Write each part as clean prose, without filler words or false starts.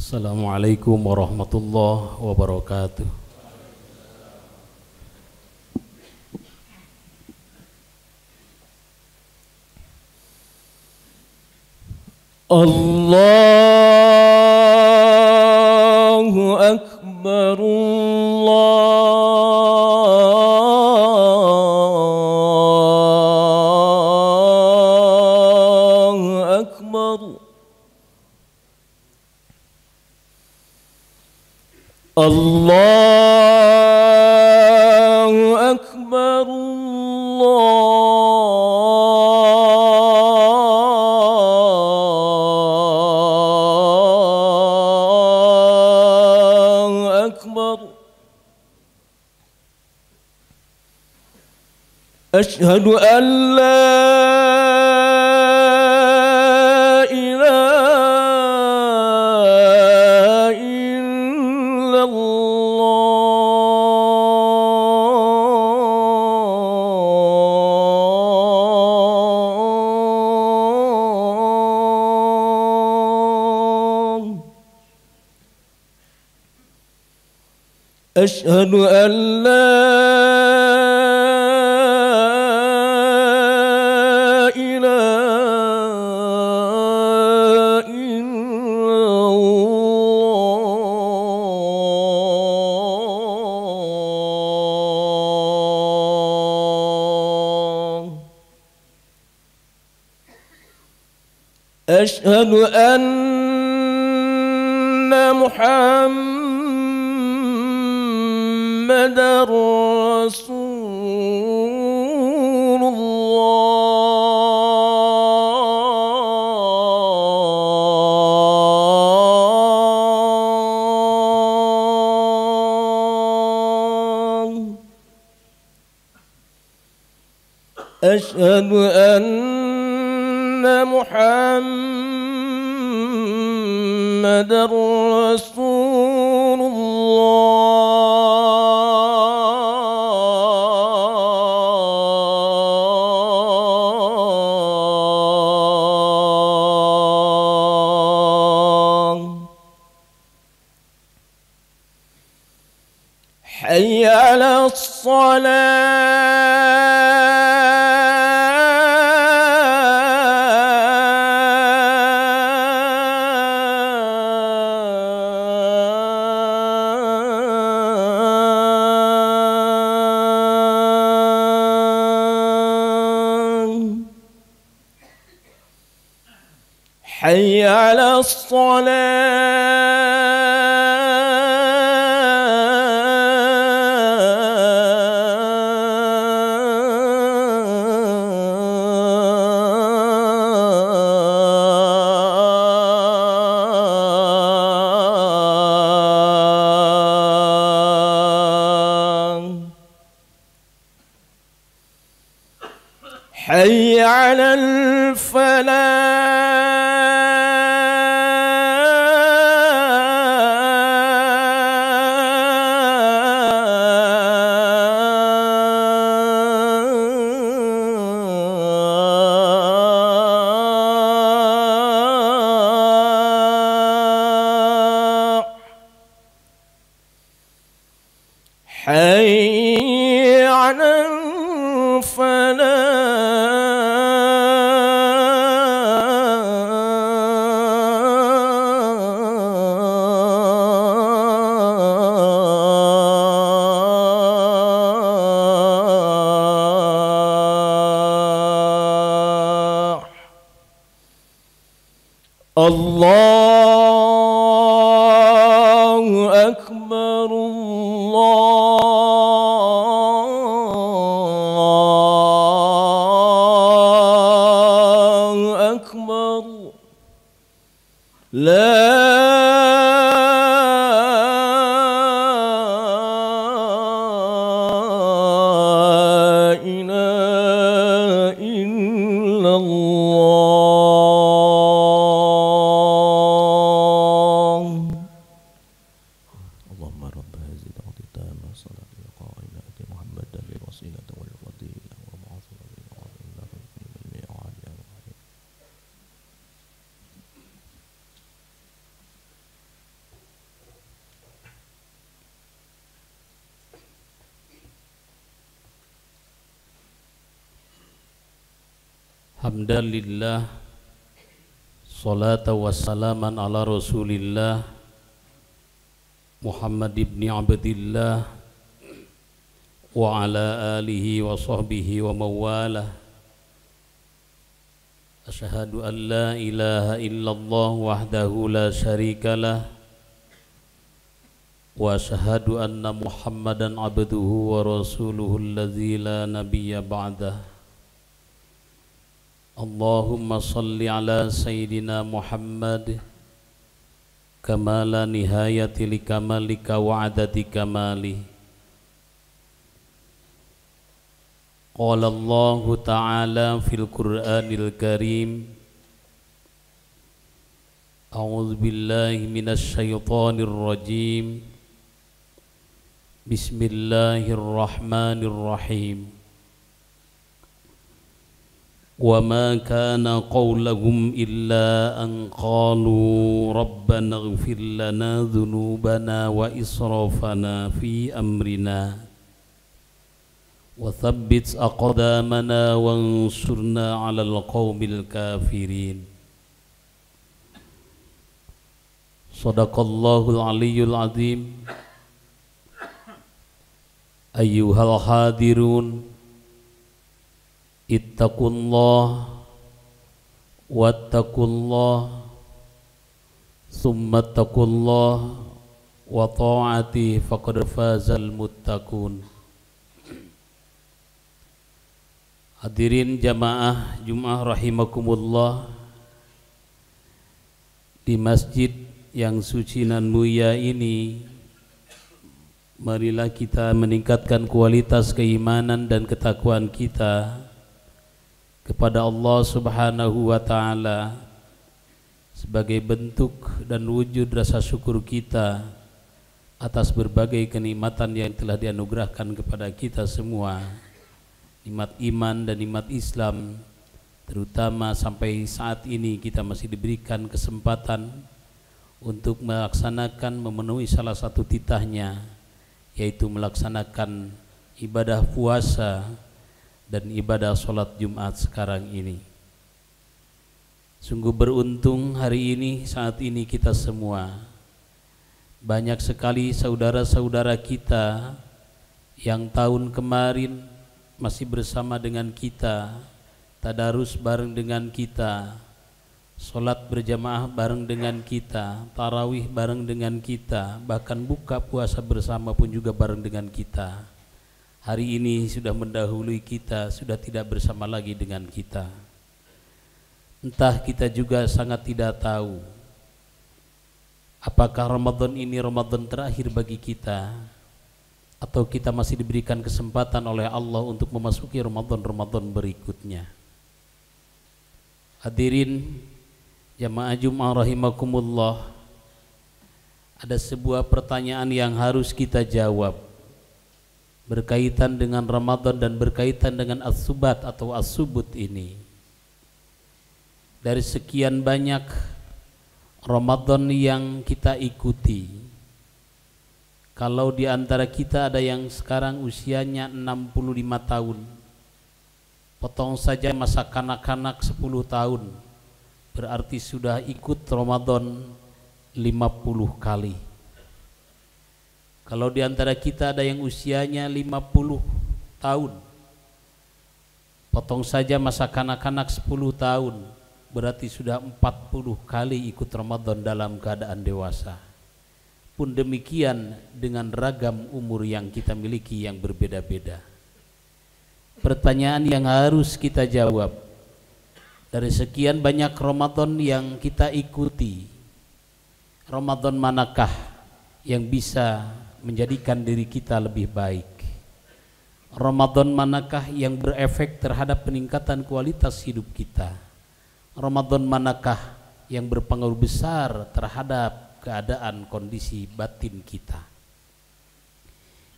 Assalamualaikum warahmatullahi wabarakatuh. Allahu Akbar, Allahu Akbar. Allahu Akbar, Allahu Akbar. Asyhadu an la ilaha illallah. Asyhadu an la ilaha illallah. Asyhadu anna Muhammadar Rasulullah. Asyhadu anna Muhammadar Rasulullah. Hayya 'alas salah. Hayya 'alas salah. Hayya 'alal falah. Hayya 'alal falah. Allahu Akbar, Allahu Akbar. La ilaha illallah. Allahumma rabb hadhihi ad-da'wati at-tammah was-salati al-qa'imah ati Muhammadan bil-wasilati wal-fadilah wa ba'athu Hamdalillah, salatu wassalaman ala rasulillah Muhammad ibn Abdillah wa ala alihi wa sahbihi wa mawalah. Asyhadu an la ilaha illallah wahdahu la syarikalah wa asyhadu anna Muhammadan abduhu wa rasuluhu alladzi la nabiyya ba'dah. Allahumma salli ala Sayyidina Muhammad kama la nihayati li kamalika wa adadi kamali. Qala Allah Ta'ala fil Qur'anil Karim, A'udzu billahi minasy syaithanir rajim. Bismillahirrahmanirrahim. وَمَا كَانَ قَوْلَهُمْ إِلَّا أَنْ قَالُوا رَبَّنَا اغْفِرْ لَنَا ذُنُوبَنَا وَإِسْرَافَنَا فِي أَمْرِنَا وَثَبِّتْ أَقْدَامَنَا وَانصُرْنَا عَلَى الْقَوْمِ الْكَافِرِينَ. صدق الله العلي العظيم. أيها الحاضرون, ittaqullah wattaqullah summa taqullah wa ta'ati faqad fazal muttaqun. Hadirin jamaah Jumat rahimakumullah, di masjid yang suci nan mulia ini, marilah kita meningkatkan kualitas keimanan dan ketakwaan kita kepada Allah Subhanahu wa Ta'ala sebagai bentuk dan wujud rasa syukur kita atas berbagai kenikmatan yang telah dianugerahkan kepada kita semua, nikmat iman dan nikmat Islam, terutama sampai saat ini kita masih diberikan kesempatan untuk melaksanakan, memenuhi salah satu titahnya, yaitu melaksanakan ibadah puasa dan ibadah sholat Jumat sekarang ini. Sungguh beruntung hari ini, saat ini kita semua, banyak sekali saudara-saudara kita yang tahun kemarin masih bersama dengan kita, tadarus bareng dengan kita, sholat berjamaah bareng dengan kita, tarawih bareng dengan kita, bahkan buka puasa bersama pun juga bareng dengan kita. Hari ini sudah mendahului kita, sudah tidak bersama lagi dengan kita. Entah kita juga sangat tidak tahu apakah Ramadan ini Ramadan terakhir bagi kita, atau kita masih diberikan kesempatan oleh Allah untuk memasuki Ramadan-Ramadan berikutnya. Hadirin jamaah Jumat rahimakumullah, ada sebuah pertanyaan yang harus kita jawab berkaitan dengan Ramadan dan berkaitan dengan as-subat atau as-subut ini. Dari sekian banyak Ramadan yang kita ikuti, kalau di antara kita ada yang sekarang usianya 65 tahun, potong saja masa kanak-kanak 10 tahun, berarti sudah ikut Ramadan 50 kali. Kalau di antara kita ada yang usianya 50 tahun, potong saja masa kanak-kanak 10 tahun, berarti sudah 40 kali ikut Ramadan dalam keadaan dewasa. Pun demikian dengan ragam umur yang kita miliki yang berbeda-beda. Pertanyaan yang harus kita jawab, dari sekian banyak Ramadan yang kita ikuti, Ramadan manakah yang bisa menjadikan diri kita lebih baik? Ramadan manakah yang berefek terhadap peningkatan kualitas hidup kita? Ramadan manakah yang berpengaruh besar terhadap keadaan kondisi batin kita?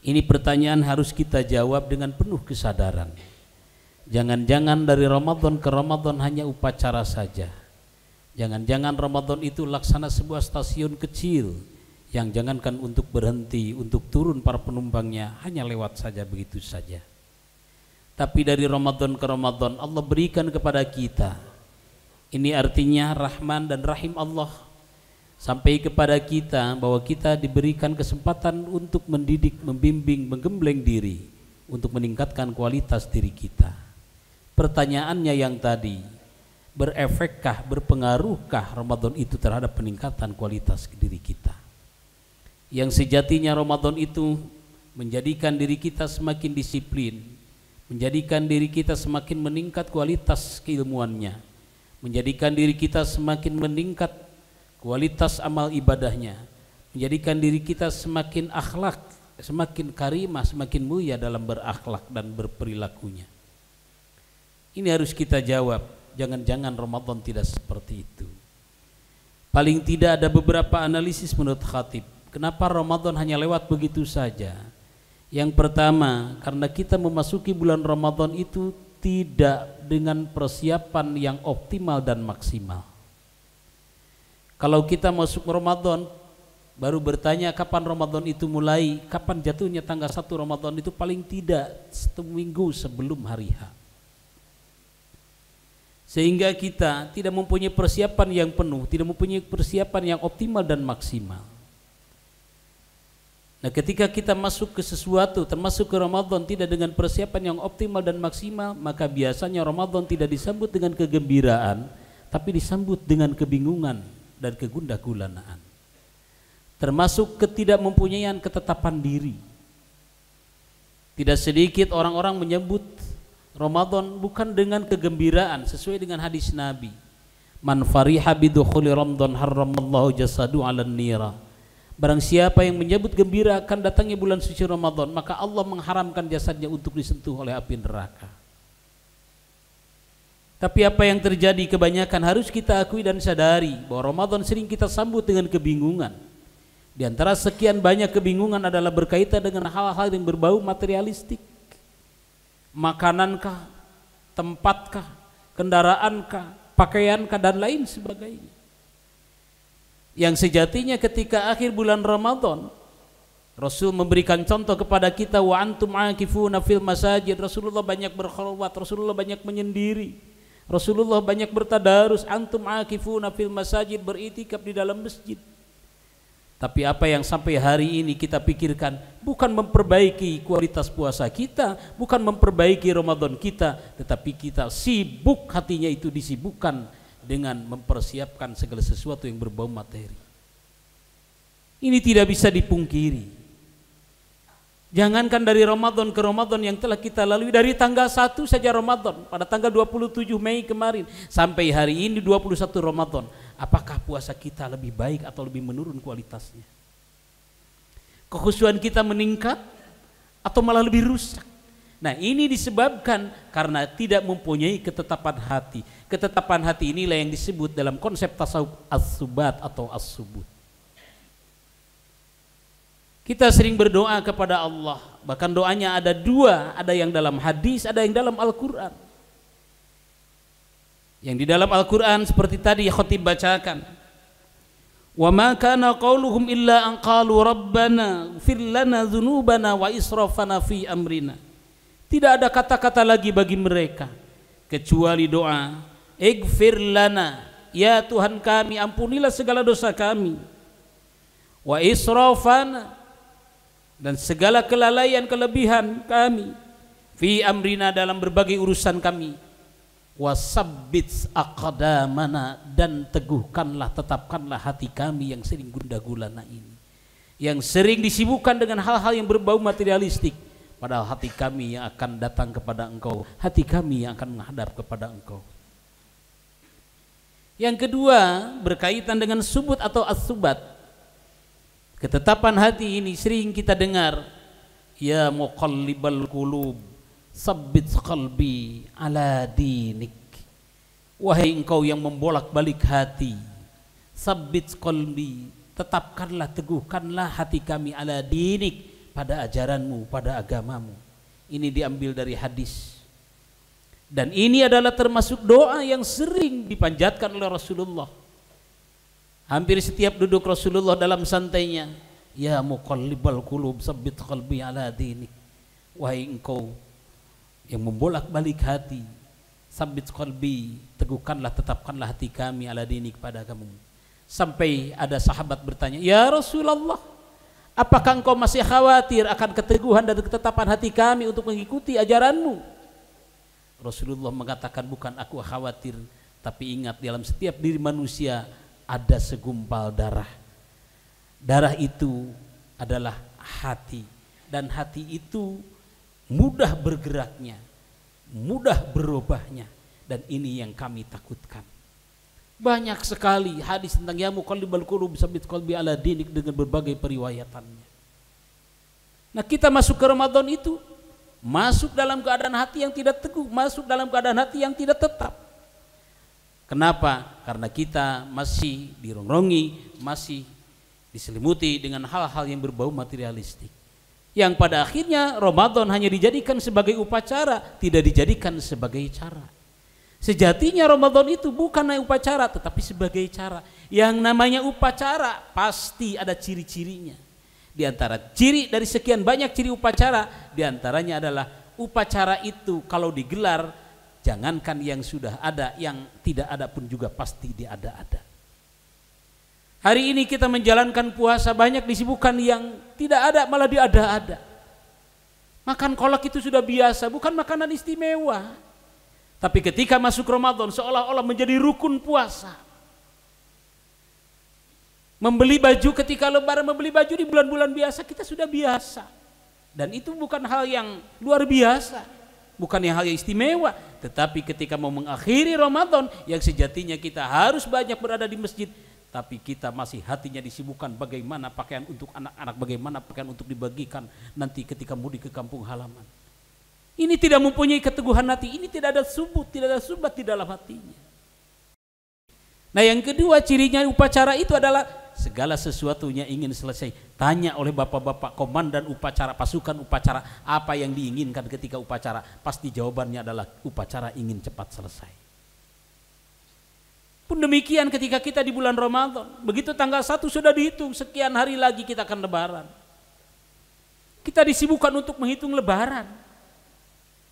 Ini pertanyaan harus kita jawab dengan penuh kesadaran. Jangan-jangan dari Ramadan ke Ramadan hanya upacara saja. Jangan-jangan Ramadan itu laksana sebuah stasiun kecil yang jangankan untuk berhenti, untuk turun para penumpangnya hanya lewat saja begitu saja. tapi dari Ramadan ke Ramadan Allah berikan kepada kita. Ini artinya Rahman dan Rahim Allah sampai kepada kita bahwa kita diberikan kesempatan untuk mendidik, membimbing, menggembleng diri untuk meningkatkan kualitas diri kita. Pertanyaannya yang tadi, berefekkah, berpengaruhkah Ramadan itu terhadap peningkatan kualitas diri kita? Yang sejatinya Ramadan itu menjadikan diri kita semakin disiplin, menjadikan diri kita semakin meningkat kualitas keilmuannya, menjadikan diri kita semakin meningkat kualitas amal ibadahnya, menjadikan diri kita semakin akhlak, semakin karimah, semakin mulia dalam berakhlak dan berperilakunya. Ini harus kita jawab. Jangan-jangan Ramadan tidak seperti itu. Paling tidak ada beberapa analisis menurut khatib. Kenapa Ramadan hanya lewat begitu saja? Yang pertama, karena kita memasuki bulan Ramadan itu tidak dengan persiapan yang optimal dan maksimal. Kalau kita masuk Ramadan baru bertanya kapan Ramadan itu mulai, kapan jatuhnya tanggal 1 Ramadan, itu paling tidak 1 minggu sebelum hari H. Sehingga kita tidak mempunyai persiapan yang penuh, tidak mempunyai persiapan yang optimal dan maksimal. Nah, ketika kita masuk ke sesuatu, termasuk ke Ramadan, tidak dengan persiapan yang optimal dan maksimal, maka biasanya Ramadan tidak disambut dengan kegembiraan, tapi disambut dengan kebingungan dan kegundah-gulanaan. Termasuk ketidakmempunyaian ketetapan diri. Tidak sedikit orang-orang menyebut Ramadan bukan dengan kegembiraan sesuai dengan hadis Nabi. Man fariha bidukhuli Ramadan harramallahu jasadu 'alan nira. Barang siapa yang menyebut gembira akan datangnya bulan suci Ramadan, maka Allah mengharamkan jasadnya untuk disentuh oleh api neraka. Tapi apa yang terjadi kebanyakan harus kita akui dan sadari bahwa Ramadan sering kita sambut dengan kebingungan. Di antara sekian banyak kebingungan adalah berkaitan dengan hal-hal yang berbau materialistik. Makanankah, tempatkah, kendaraankah, pakaiankah, dan lain sebagainya. Yang sejatinya ketika akhir bulan Ramadan, Rasul memberikan contoh kepada kita, wa antum akifuna fil masajid. Rasulullah banyak berkhulwat, Rasulullah banyak menyendiri, Rasulullah banyak bertadarus. Antum akifuna fil masajid, beritikaf di dalam masjid. Tapi apa yang sampai hari ini kita pikirkan bukan memperbaiki kualitas puasa kita, bukan memperbaiki Ramadan kita, tetapi kita sibuk, hatinya itu disibukkan dengan mempersiapkan segala sesuatu yang berbau materi. Ini tidak bisa dipungkiri. Jangankan dari Ramadan ke Ramadan yang telah kita lalui, dari tanggal 1 saja Ramadan, pada tanggal 27 Mei kemarin sampai hari ini 21 Ramadan, apakah puasa kita lebih baik atau lebih menurun kualitasnya? Kekhusyuan kita meningkat atau malah lebih rusak? Nah, ini disebabkan karena tidak mempunyai ketetapan hati. Ketetapan hati inilah yang disebut dalam konsep tasawuf as-subat atau as-subut. Kita sering berdoa kepada Allah, bahkan doanya ada dua, ada yang dalam hadis, ada yang dalam Al-Quran. Yang di dalam Al-Quran seperti tadi khatib bacakan, wa ma kana qauluhum illa an qalu rabbana ighfir lana dzunubana wa israfana fi amrina. Tidak ada kata-kata lagi bagi mereka kecuali doa, ighfir lana, ya Tuhan kami, ampunilah segala dosa kami, wa israfana, dan segala kelalaian kelebihan kami, fi amrina, dalam berbagai urusan kami, wasabbits aqdamana, dan teguhkanlah, tetapkanlah hati kami yang sering gundah gulana ini, yang sering disibukkan dengan hal-hal yang berbau materialistik, padahal hati kami yang akan datang kepada Engkau, hati kami yang akan menghadap kepada Engkau. Yang kedua berkaitan dengan subut atau as-subat. Ketetapan hati ini sering kita dengar, ya muqallibal qulub sabbit qalbi ala dinik. Wahai engkau yang membolak-balik hati, sabbit qalbi, tetapkanlah, teguhkanlah hati kami, ala dinik, pada ajaranmu, pada agamamu. Ini diambil dari hadis. Dan ini adalah termasuk doa yang sering dipanjatkan oleh Rasulullah. Hampir setiap duduk Rasulullah dalam santainya, ya muqallibal qulub sabbit qalbi ala dinik. Wahai engkau yang membolak-balik hati. Sabit qalbi, teguhkanlah, tetapkanlah hati kami ala dini kepada kamu. Sampai ada sahabat bertanya, ya Rasulullah, apakah engkau masih khawatir akan keteguhan dan ketetapan hati kami untuk mengikuti ajaranmu? Rasulullah mengatakan, bukan aku khawatir, tapi ingat dalam setiap diri manusia ada segumpal darah. Darah itu adalah hati, dan hati itu mudah bergeraknya, mudah berubahnya, dan ini yang kami takutkan. Banyak sekali hadis tentang ya muqallibal qulub tsabbit qalbi ala dinik dengan berbagai periwayatannya. Nah, kita masuk ke Ramadan itu masuk dalam keadaan hati yang tidak teguh, masuk dalam keadaan hati yang tidak tetap. Kenapa? Karena kita masih dirongrongi, masih diselimuti dengan hal-hal yang berbau materialistik, yang pada akhirnya Ramadan hanya dijadikan sebagai upacara, tidak dijadikan sebagai cara. Sejatinya Ramadan itu bukan upacara, tetapi sebagai cara. Yang namanya upacara pasti ada ciri-cirinya. Di antara ciri dari sekian banyak ciri upacara, di antaranya adalah upacara itu kalau digelar, jangankan yang sudah ada, yang tidak ada pun juga pasti diada-ada. Hari ini kita menjalankan puasa, banyak disibukkan yang tidak ada malah diada-ada. Makan kolak itu sudah biasa, bukan makanan istimewa. Tapi ketika masuk Ramadan seolah-olah menjadi rukun puasa. Membeli baju ketika lebaran, membeli baju di bulan-bulan biasa kita sudah biasa. Dan itu bukan hal yang luar biasa, bukan hal yang istimewa. Tetapi ketika mau mengakhiri Ramadan yang sejatinya kita harus banyak berada di masjid, tapi kita masih hatinya disibukkan bagaimana pakaian untuk anak-anak, bagaimana pakaian untuk dibagikan nanti ketika mudik ke kampung halaman. Ini tidak mempunyai keteguhan hati, ini tidak ada subut, tidak ada subat di dalam hatinya. Nah, yang kedua cirinya upacara itu adalah segala sesuatunya ingin selesai. Tanya oleh bapak-bapak komandan upacara, pasukan upacara, apa yang diinginkan ketika upacara? Pasti jawabannya adalah upacara ingin cepat selesai. Pun demikian ketika kita di bulan Ramadan, begitu tanggal 1 sudah dihitung, sekian hari lagi kita akan lebaran. Kita disibukkan untuk menghitung lebaran.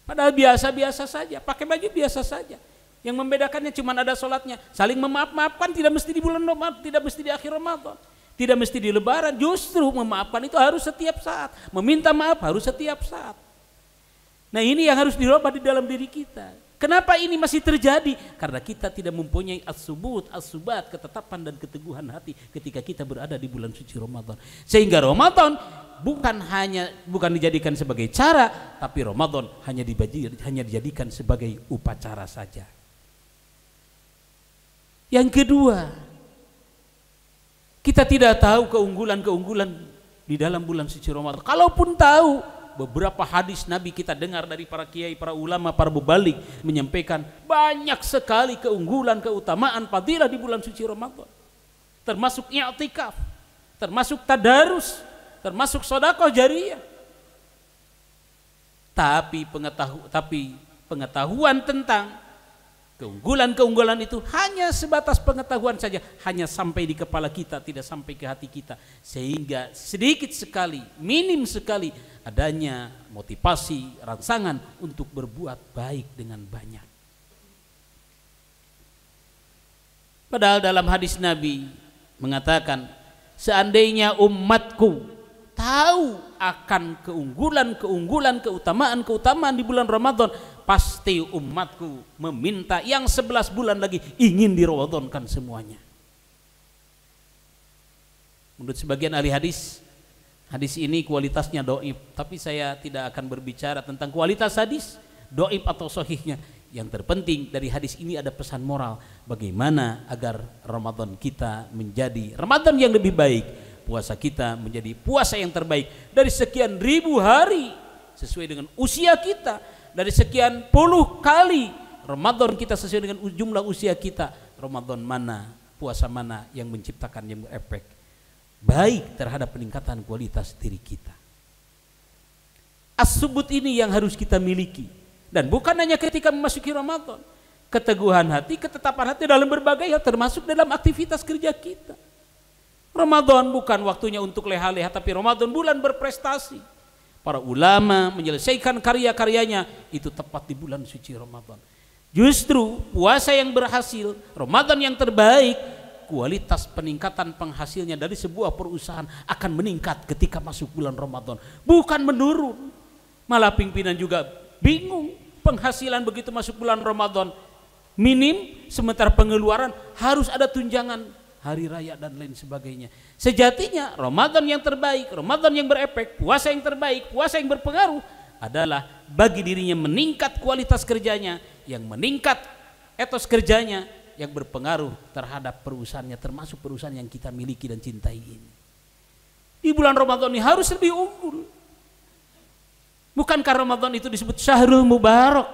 Padahal biasa-biasa saja, pakai baju biasa saja. Yang membedakannya cuma ada sholatnya. Saling memaaf-maafkan tidak mesti di bulan Ramadan, tidak mesti di akhir Ramadan, tidak mesti di lebaran. Justru memaafkan itu harus setiap saat. Meminta maaf harus setiap saat. Nah, ini yang harus dirubah di dalam diri kita. Kenapa ini masih terjadi? Karena kita tidak mempunyai as-subut, as-subat, ketetapan dan keteguhan hati ketika kita berada di bulan suci Ramadan. Sehingga Ramadan bukan dijadikan sebagai cara, tapi Ramadan hanya dijadikan sebagai upacara saja. Yang kedua, kita tidak tahu keunggulan-keunggulan di dalam bulan suci Ramadan. Kalaupun tahu, beberapa hadis Nabi kita dengar dari para kiai, para ulama, para mubalik menyampaikan banyak sekali keunggulan, keutamaan, fadilah di bulan suci Ramadan. Termasuk i'tikaf, termasuk tadarus, termasuk sedekah jariyah. Tapi pengetahuan tentang keunggulan-keunggulan itu hanya sebatas pengetahuan saja, hanya sampai di kepala kita, tidak sampai ke hati kita, sehingga sedikit sekali, minim sekali adanya motivasi, rangsangan untuk berbuat baik dengan banyak. Padahal dalam hadis Nabi mengatakan, seandainya umatku tahu akan keunggulan, keutamaan di bulan Ramadan, pasti umatku meminta yang 11 bulan lagi ingin diramadankan semuanya. Menurut sebagian ahli hadis ini kualitasnya doib, tapi saya tidak akan berbicara tentang kualitas hadis doib atau sahihnya. Yang terpenting dari hadis ini ada pesan moral, bagaimana agar Ramadan kita menjadi Ramadan yang lebih baik, puasa kita menjadi puasa yang terbaik. Dari sekian ribu hari sesuai dengan usia kita, dari sekian puluh kali Ramadan kita sesuai dengan jumlah usia kita, Ramadan mana, puasa mana yang menciptakan, yang berefek baik terhadap peningkatan kualitas diri kita. As-subut ini yang harus kita miliki, dan bukan hanya ketika memasuki Ramadan. Keteguhan hati, ketetapan hati dalam berbagai hal, termasuk dalam aktivitas kerja kita. Ramadan bukan waktunya untuk leha-leha, tapi Ramadan bulan berprestasi. para ulama menyelesaikan karya-karyanya itu tepat di bulan suci Ramadan. Justru puasa yang berhasil, Ramadan yang terbaik, kualitas peningkatan penghasilnya dari sebuah perusahaan akan meningkat ketika masuk bulan Ramadan, bukan menurun. Malah pimpinan juga bingung, penghasilan begitu masuk bulan Ramadan minim, sementara pengeluaran harus ada tunjangan hari raya dan lain sebagainya. Sejatinya Ramadan yang terbaik, Ramadan yang berefek, puasa yang terbaik, puasa yang berpengaruh adalah bagi dirinya meningkat kualitas kerjanya, yang meningkat etos kerjanya, yang berpengaruh terhadap perusahaannya, termasuk perusahaan yang kita miliki dan cintai ini. Di bulan Ramadan ini harus lebih unggul. Bukankah Ramadan itu disebut Syahrul Mubarak,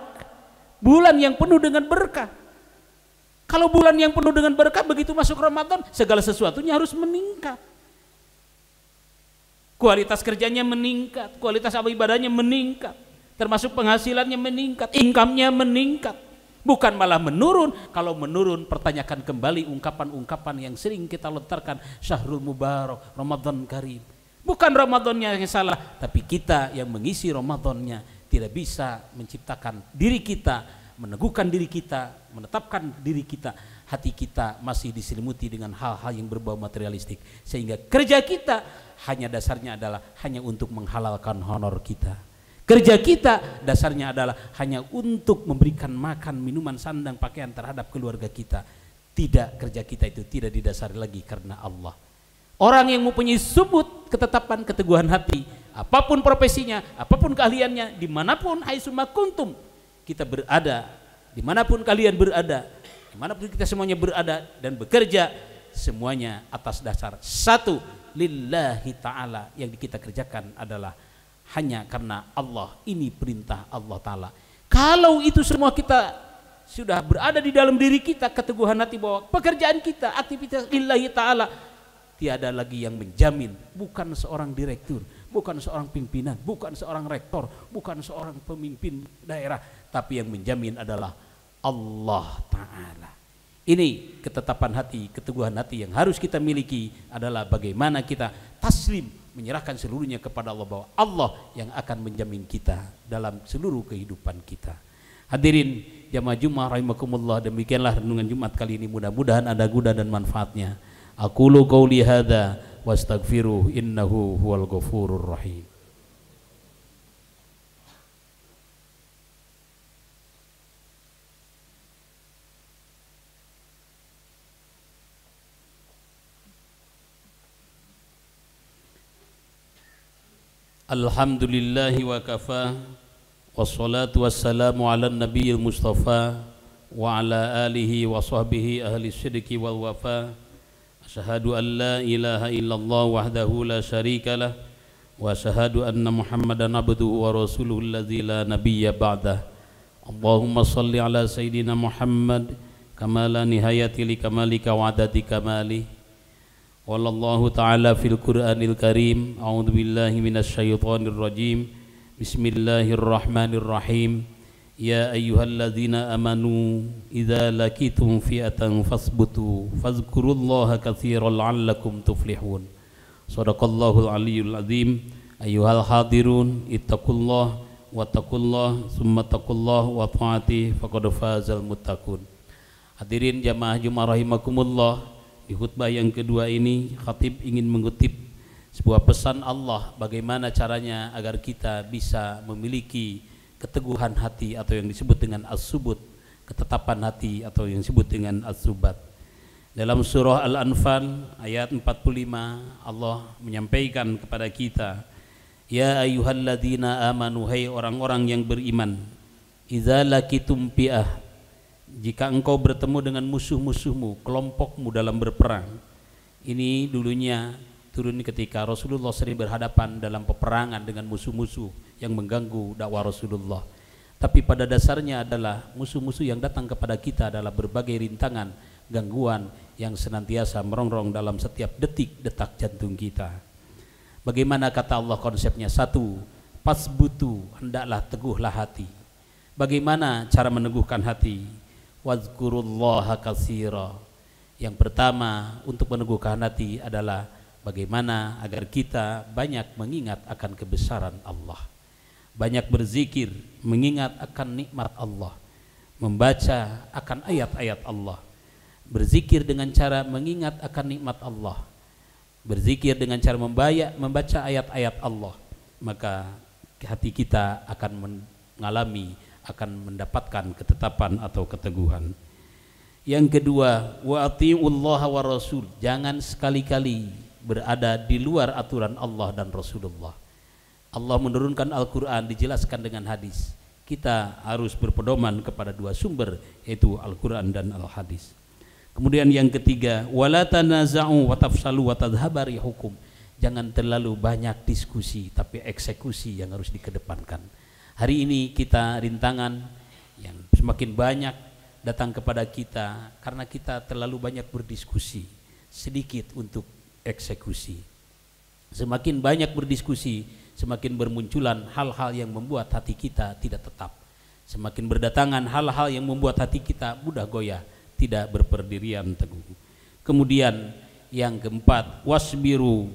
bulan yang penuh dengan berkah? Kalau bulan yang penuh dengan berkah, begitu masuk Ramadan segala sesuatunya harus meningkat. Kualitas kerjanya meningkat, kualitas ibadahnya meningkat, termasuk penghasilannya meningkat, income-nya meningkat. Bukan malah menurun. Kalau menurun, pertanyakan kembali ungkapan-ungkapan yang sering kita lontarkan, Syahrul Mubarak, Ramadan Karim. Bukan Ramadannya yang salah, tapi kita yang mengisi Ramadannya tidak bisa menciptakan diri kita, meneguhkan diri kita, menetapkan diri kita. Hati kita masih diselimuti dengan hal-hal yang berbau materialistik, sehingga kerja kita hanya dasarnya adalah hanya untuk menghalalkan honor kita. Kerja kita dasarnya adalah hanya untuk memberikan makan, minuman, sandang, pakaian terhadap keluarga kita. Tidak, kerja kita itu tidak didasari lagi karena Allah. Orang yang mempunyai subut, ketetapan, keteguhan hati, apapun profesinya, apapun keahliannya, dimanapun haitsuma kuntum kita berada, dimanapun kalian berada, dimanapun kita semuanya berada dan bekerja, semuanya atas dasar satu, lillahi ta'ala. Yang kita kerjakan adalah hanya karena Allah, ini perintah Allah Ta'ala. Kalau itu semua kita sudah berada di dalam diri kita, keteguhan hati bahwa pekerjaan kita, aktivitas lillahi Ta'ala, tiada lagi yang menjamin, bukan seorang direktur, bukan seorang pimpinan, bukan seorang rektor, bukan seorang pemimpin daerah, tapi yang menjamin adalah Allah Ta'ala. Ini ketetapan hati, keteguhan hati yang harus kita miliki, adalah bagaimana kita taslim, menyerahkan seluruhnya kepada Allah, bahwa Allah yang akan menjamin kita dalam seluruh kehidupan kita. Hadirin jamaah Jumat rahimakumullah, demikianlah renungan Jumat kali ini, mudah-mudahan ada guna dan manfaatnya. Aqulu qauli hadza wastaghfiruh innahu huwal ghafurur rahim. Alhamdulillahi wa kafa, wassalatu wassalamu ala nabiyil mustafa wa ala alihi wa sahbihi ahli sidqi wal wafa. Asyhadu an la ilaha illallah wahdahu la syarika lah, wa asyhadu anna Muhammadan abduhu wa rasuluhu alladzi la nabiyya ba'dah. Allahumma salli ala sayyidina Muhammad kama la nihayati li kamalika wa adadi kamalih. Wallahu ta'ala fil Qur'anil Karim. A'udzu billahi minasyaitonir rajim. Bismillahirrahmanirrahim. Ya ayyuhalladzina amanu idza laqitum fi'atan fasbutu fazkurullaha katsiran la'allakum tuflihun. Shadaqallahul aliyyul azim. Ayyuhal hadirun ittaqullah wa taqullah summa taqullah wa ta'ati faqad fazal muttaqun. Hadirin jamaah Jumat rahimakumullah, di khutbah yang kedua ini khatib ingin mengutip sebuah pesan Allah, bagaimana caranya agar kita bisa memiliki keteguhan hati atau yang disebut dengan as-subut, ketetapan hati atau yang disebut dengan as-subat. Dalam surah Al-Anfal ayat 45 Allah menyampaikan kepada kita, ya ayyuhalladzina amanu, hai orang-orang yang beriman, idza laqitum fi'ah, jika engkau bertemu dengan musuh-musuhmu, kelompokmu dalam berperang. Ini dulunya turun ketika Rasulullah sering berhadapan dalam peperangan dengan musuh-musuh yang mengganggu dakwah Rasulullah. Tapi pada dasarnya adalah musuh-musuh yang datang kepada kita adalah berbagai rintangan, gangguan yang senantiasa merongrong dalam setiap detak jantung kita. Bagaimana kata Allah konsepnya? Satu, fasbutu, hendaklah teguhlah hati. Bagaimana cara meneguhkan hati? Wazkurullaha katsira. Yang pertama untuk meneguhkan hati adalah bagaimana agar kita banyak mengingat akan kebesaran Allah, banyak berzikir mengingat akan nikmat Allah, membaca akan ayat-ayat Allah, berzikir dengan cara mengingat akan nikmat Allah, berzikir dengan cara membaca ayat-ayat Allah, maka hati kita akan mengalami, akan mendapatkan ketetapan atau keteguhan. Yang kedua, wa atiullaha wa rasul, jangan sekali-kali berada di luar aturan Allah dan Rasulullah. Allah menurunkan Al-Quran, dijelaskan dengan hadis. Kita harus berpedoman kepada dua sumber, yaitu Al-Quran dan Al-Hadis. Kemudian yang ketiga, wala tanaza'u wa tafsalu wa tadhhaba rihukum, jangan terlalu banyak diskusi, tapi eksekusi yang harus dikedepankan. Hari ini kita rintangan yang semakin banyak datang kepada kita karena kita terlalu banyak berdiskusi, sedikit untuk eksekusi. Semakin banyak berdiskusi, semakin bermunculan hal-hal yang membuat hati kita tidak tetap. Semakin berdatangan hal-hal yang membuat hati kita mudah goyah, tidak berperdirian teguh. Kemudian yang keempat, wasbiru,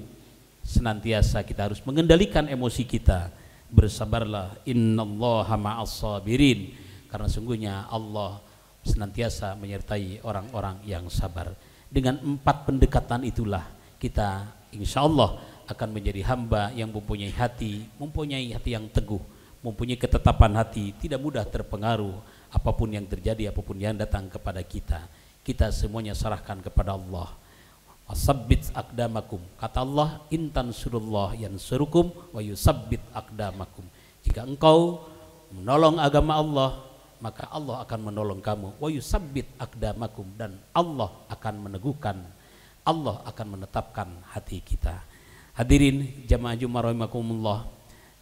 senantiasa kita harus mengendalikan emosi kita. Bersabarlah, innallaha ma'as sabirin, karena sungguhnya Allah senantiasa menyertai orang-orang yang sabar. Dengan 4 pendekatan itulah kita insya Allah akan menjadi hamba yang mempunyai hati yang teguh, mempunyai ketetapan hati, tidak mudah terpengaruh apapun yang terjadi, apapun yang datang kepada kita. Kita semuanya serahkan kepada Allah. Wasabbit aqdamakum, kata Allah, intan surullah yansurukum wa yusabbit aqdamakum. Jika engkau menolong agama Allah, maka Allah akan menolong kamu. Wa yusabbit aqdamakum, dan Allah akan meneguhkan, Allah akan menetapkan hati kita. Hadirin jamaah Jumat rahimakumullah,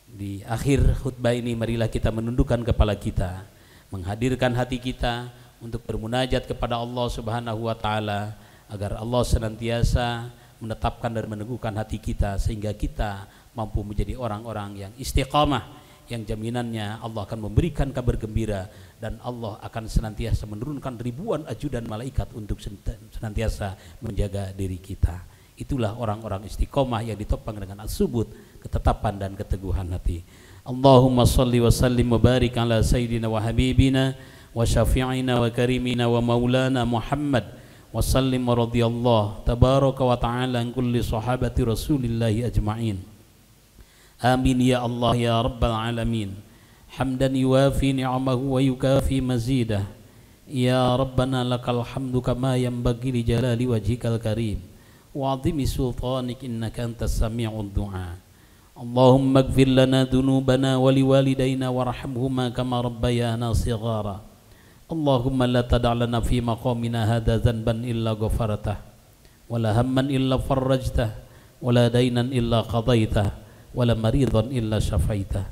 di akhir khutbah ini marilah kita menundukkan kepala kita, menghadirkan hati kita untuk bermunajat kepada Allah Subhanahu wa taala, agar Allah senantiasa menetapkan dan meneguhkan hati kita sehingga kita mampu menjadi orang-orang yang istiqamah, yang jaminannya Allah akan memberikan kabar gembira dan Allah akan senantiasa menurunkan ribuan ajudan malaikat untuk senantiasa menjaga diri kita. Itulah orang-orang istiqamah yang ditopang dengan as-subut, ketetapan dan keteguhan hati. Allahumma salli wa sallim wa barik ala sayyidina wa habibina wa syafi'ina wa karimina wa maulana Muhammad wa sallim wa radiyallahu tabaraka wa ta'ala an kulli sahabati rasulillahi ajma'in. Amin ya Allah ya rabbal alamin. Hamdan yuwafi ni'amahu wa yukafi mazidah. Ya Rabbana lakal hamdu kama yanbaghi li jalali wajhikal karim wa 'azimi sultanik innaka antas sami'ud du'a. Allahumma ighfir lana dhunubana wa liwalidayna warhamhuma kama rabbayana shighara. Allahumma la tada' lana fi maqamina hadha dhanban illa ghafartah, wala hamman illa farrajtah, wala daynan illa qadaitah, wala maridan illa syafaitah.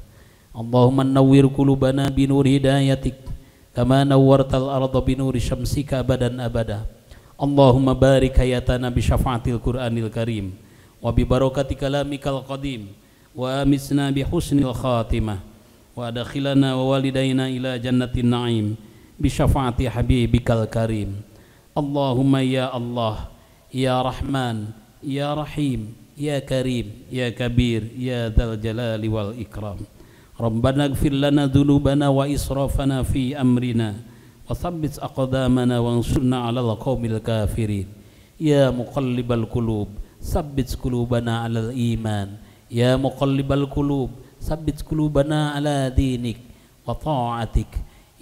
Allahumma nawwir qulubana bi nur hidayatik kama nawwartal arda bi nuri syamsika abadan abada. Allahumma barik hayatana bi syafaatil Qur'anil Karim wa bi barakati kalamikal qadim wa amisna bi husnil khatimah wa adkhilana wa walidayna ila jannatin na'im bi syafaati habibikal karim. Allahumma ya Allah ya Rahman ya Rahim ya Karim ya Kabir ya Dzal Jalali wal Ikram. Rabbana ighfir lana dhunubana wa israfana fi amrina wa thabbit aqdamana wansurna 'alal qaumil kafirin. Ya muqallibal qulub tsabbit qulubana 'alal iman. Ya muqallibal qulub tsabbit qulubana 'ala dinik wa ta'atik.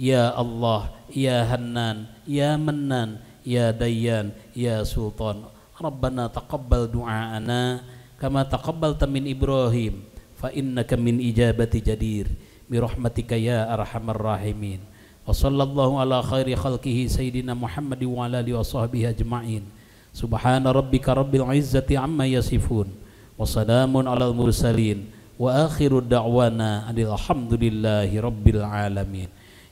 Ya Allah, Ya Hannan, Ya Mannan, Ya Dayyan, Ya Sultan. Rabbana taqabbal du'aana kama taqabbalta min Ibrahim fa innaka min ijabati jadir bi rahmatika ya arhamar rahimin. Wa sallallahu ala khairi khalqihi sayyidina Muhammad wa ala alihi wa sahbihi ajma'in. Subhana rabbika rabbil izzati amma yasifun wa salamun alal mursalin wa akhiru da'wana alhamdulillahi rabbil alamin.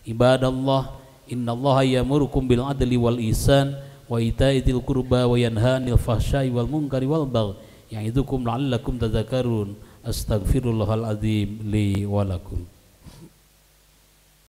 Ibadallah, innallaha ya'murukum bil adli wal ihsan wa ita'i dzil qurba wa yanha 'anil fahsya'i wal munkari wal baghi ya'idukum la'allakum tadhakkarun. Astaghfirullahal azim li wa lakum.